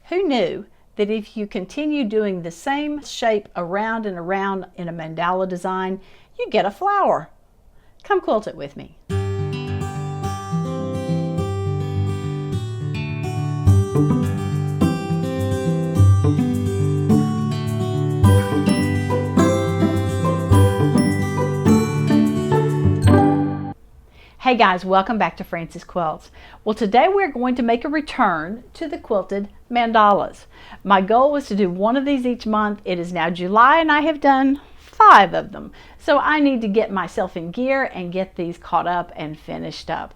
Who knew that if you continue doing the same shape around and around in a mandala design, you get a flower? Come quilt it with me. Hey guys, welcome back to Frances Quilts. Well, today we're going to make a return to the quilted mandalas. My goal was to do one of these each month. It is now July and I have done 5 of them. So I need to get myself in gear and get these caught up and finished up.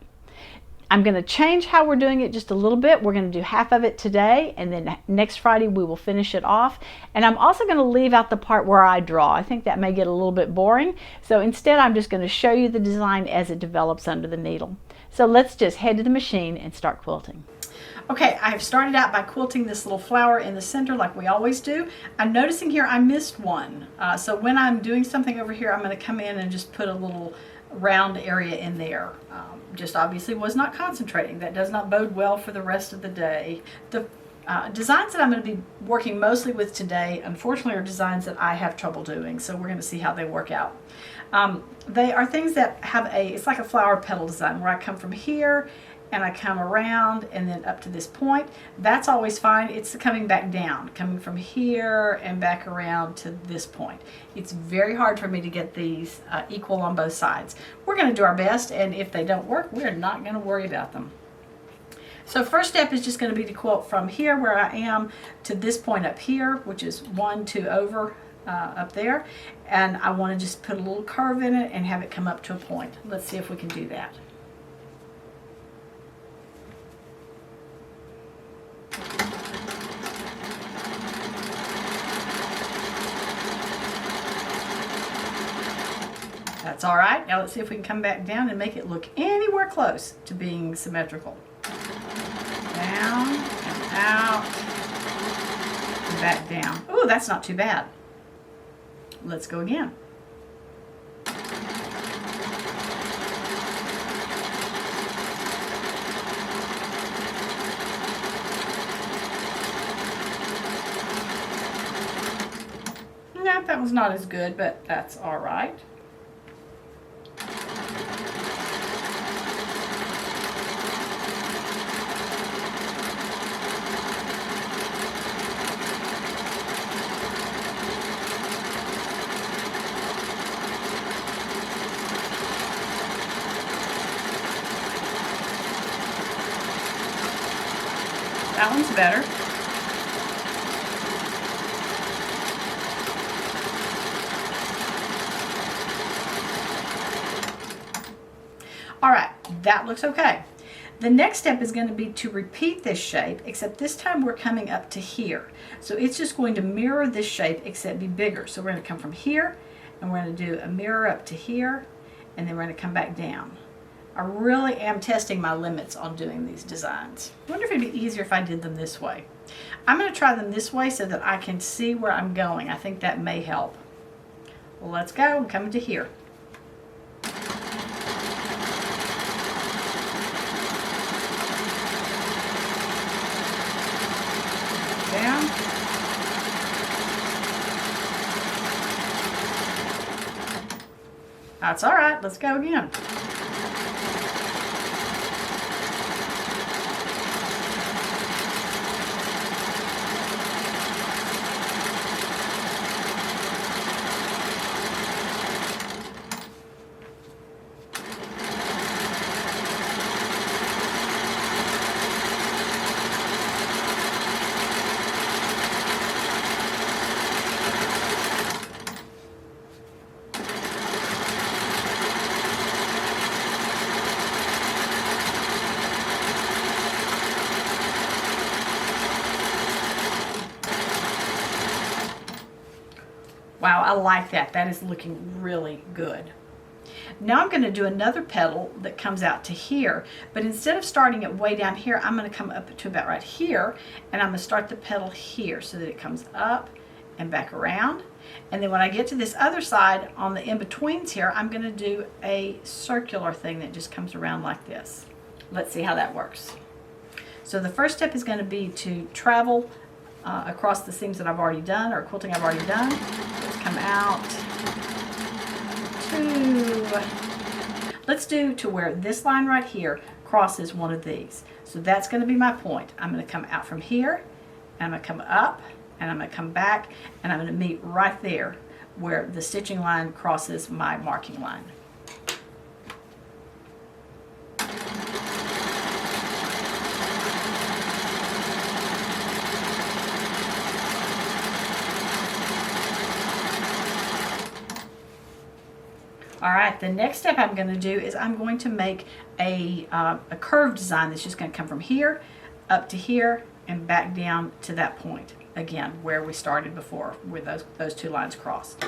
I'm going to change how we're doing it just a little bit. We're going to do half of it today, and then next Friday we will finish it off. And I'm also going to leave out the part where I draw. I think that may get a little bit boring. So instead I'm just going to show you the design as it develops under the needle. So let's just head to the machine and start quilting. Okay, I have started out by quilting this little flower in the center like we always do. I'm noticing here I missed one. So when I'm doing something over here, I'm going to come in and just put a little round area in there. Just obviously was not concentrating. That does not bode well for the rest of the day. The designs that I'm going to be working mostly with today, unfortunately, are designs that I have trouble doing, so we're going to see how they work out. They are things that have it's like a flower petal design where I come from here and I come around and then up to this point. That's always fine. It's coming back down, coming from here and back around to this point. It's very hard for me to get these equal on both sides. We're going to do our best, and if they don't work, we're not going to worry about them. So first step is just going to be to quilt from here where I am to this point up here, which is 1, 2 over up there. And I want to just put a little curve in it and have it come up to a point. Let's see if we can do that. That's all right. Now let's see if we can come back down and make it look anywhere close to being symmetrical. Down and out and back down. Ooh, that's not too bad. Let's go again. No, that was not as good, but that's all right. That one's better. All right, that looks okay. The next step is going to be to repeat this shape, except this time we're coming up to here. So it's just going to mirror this shape, except be bigger. So we're going to come from here, and we're going to do a mirror up to here, and then we're going to come back down. I really am testing my limits on doing these designs. I wonder if it'd be easier if I did them this way. I'm going to try them this way so that I can see where I'm going. I think that may help. Well, let's go. I'm coming to here. Down. That's all right. Let's go again. Wow, I like that. That is looking really good. Now I'm going to do another petal that comes out to here, but instead of starting it way down here, I'm going to come up to about right here, and I'm going to start the petal here so that it comes up and back around. And then when I get to this other side on the in-betweens here, I'm going to do a circular thing that just comes around like this. Let's see how that works. So the first step is going to be to travel across the seams that I've already done, or quilting I've already done. Let's come out to, let's do to where this line right here crosses one of these. So that's going to be my point. I'm going to come out from here, and I'm going to come up, and I'm going to come back, and I'm going to meet right there where the stitching line crosses my marking line. All right, the next step I'm going to do is I'm going to make a curved design that's just going to come from here up to here and back down to that point again where we started before, where those two lines crossed.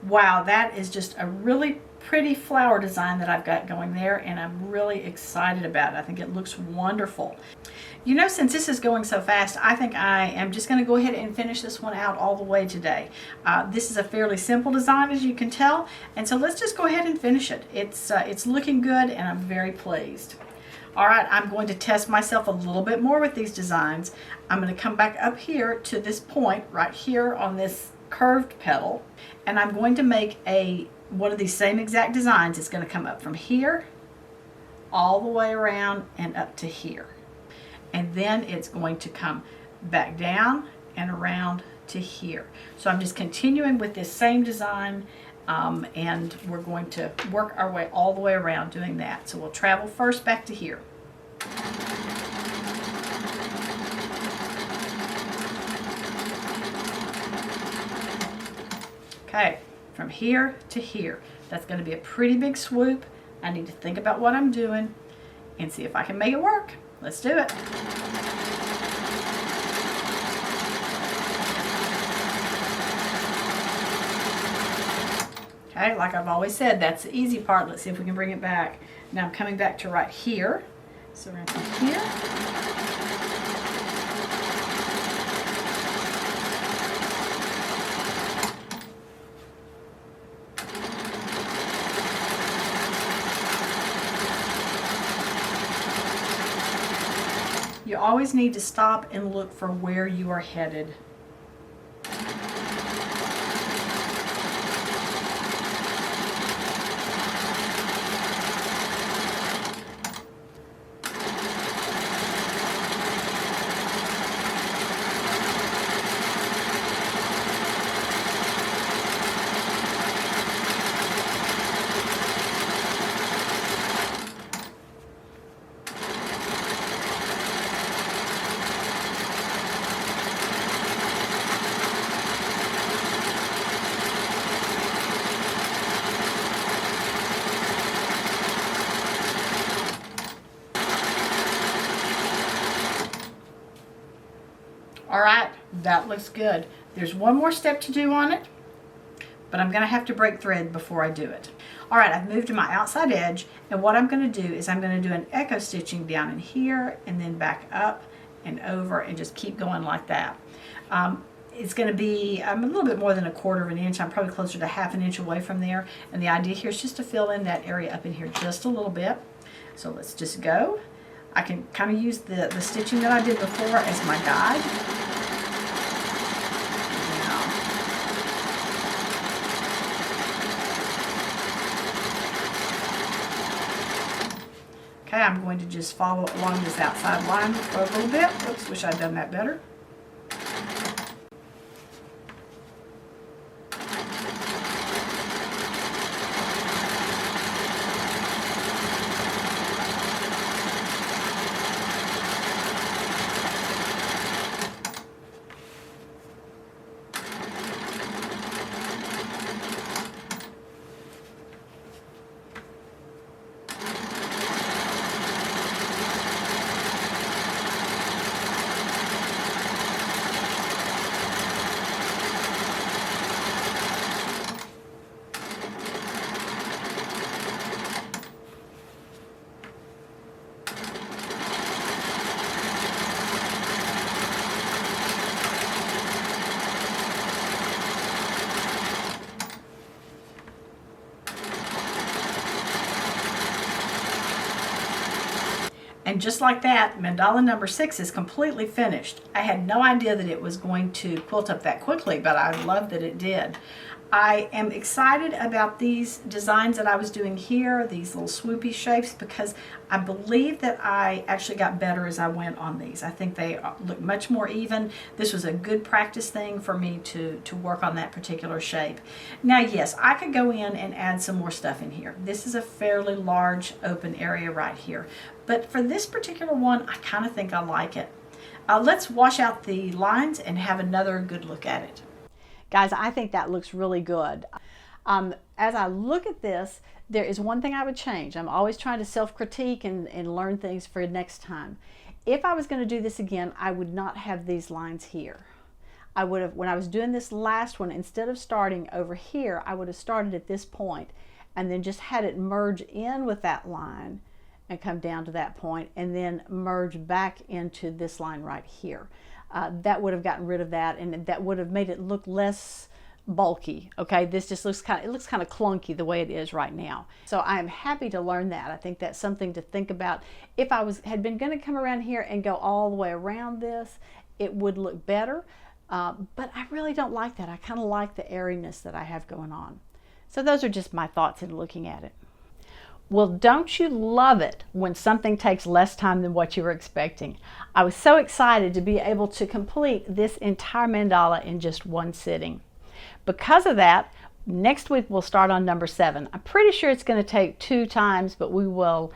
Wow, that is just a really pretty flower design that I've got going there, and I'm really excited about it. I think it looks wonderful. You know, since this is going so fast, I think I am just going to go ahead and finish this one out all the way today. This is a fairly simple design, as you can tell, and so let's just go ahead and finish it. It's looking good, and I'm very pleased. All right, I'm going to test myself a little bit more with these designs. I'm going to come back up here to this point right here on this curved petal, and I'm going to make one of these same exact designs. It's going to come up from here all the way around and up to here, and then it's going to come back down and around to here. So I'm just continuing with this same design, and we're going to work our way all the way around doing that. So we'll travel first back to here. Okay, from here to here. That's going to be a pretty big swoop. I need to think about what I'm doing and see if I can make it work. Let's do it. Okay, like I've always said, that's the easy part. Let's see if we can bring it back. Now I'm coming back to right here. So we're going to come here. You always need to stop and look for where you are headed. All right, that looks good. There's one more step to do on it, but I'm going to have to break thread before I do it. All right, I've moved to my outside edge, and what I'm going to do is I'm going to do an echo stitching down in here and then back up and over and just keep going like that. It's going to be a little bit more than 1/4 of an inch. I'm probably closer to 1/2 inch away from there, and the idea here is just to fill in that area up in here just a little bit. So let's just go. I can kind of use the stitching that I did before as my guide. Now, I'm going to just follow along this outside line for a little bit. Oops, wish I'd done that better. And just like that, mandala number 6 is completely finished. I had no idea that it was going to quilt up that quickly, but I love that it did. I am excited about these designs that I was doing here, these little swoopy shapes, because I believe that I actually got better as I went on these. I think they look much more even. This was a good practice thing for me to work on that particular shape. Now, yes, I could go in and add some more stuff in here. This is a fairly large open area right here. But for this particular one, I kind of think I like it. Let's wash out the lines and have another good look at it. Guys, I think that looks really good. As I look at this, there is one thing I would change. I'm always trying to self-critique and learn things for next time. If I was going to do this again, I would not have these lines here. I would have, when I was doing this last one, instead of starting over here, I would have started at this point and then just had it merge in with that line and come down to that point and then merge back into this line right here. That would have gotten rid of that, and that would have made it look less bulky. Okay, this just looks kind of clunky the way it is right now. So I am happy to learn that. I think that's something to think about. If I had been going to come around here and go all the way around this, it would look better. But I really don't like that. I kind of like the airiness that I have going on. So those are just my thoughts in looking at it. Well, don't you love it when something takes less time than what you were expecting? I was so excited to be able to complete this entire mandala in just one sitting. Because of that, next week we'll start on number 7. I'm pretty sure it's going to take 2 times, but we'll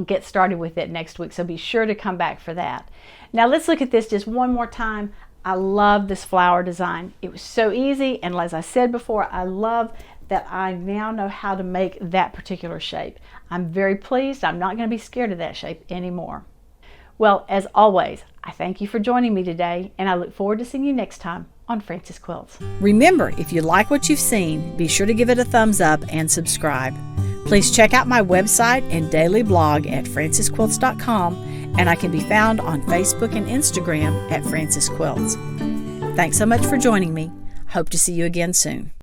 get started with it next week, so be sure to come back for that. Now let's look at this just one more time. I love this flower design. It was so easy, and as I said before, I love that I now know how to make that particular shape. I'm very pleased. I'm not going to be scared of that shape anymore. Well, as always, I thank you for joining me today, and I look forward to seeing you next time on Frances Quilts. Remember, if you like what you've seen, be sure to give it a thumbs up and subscribe. Please check out my website and daily blog at francesquilts.com, and I can be found on Facebook and Instagram at Frances Quilts. Thanks so much for joining me. Hope to see you again soon.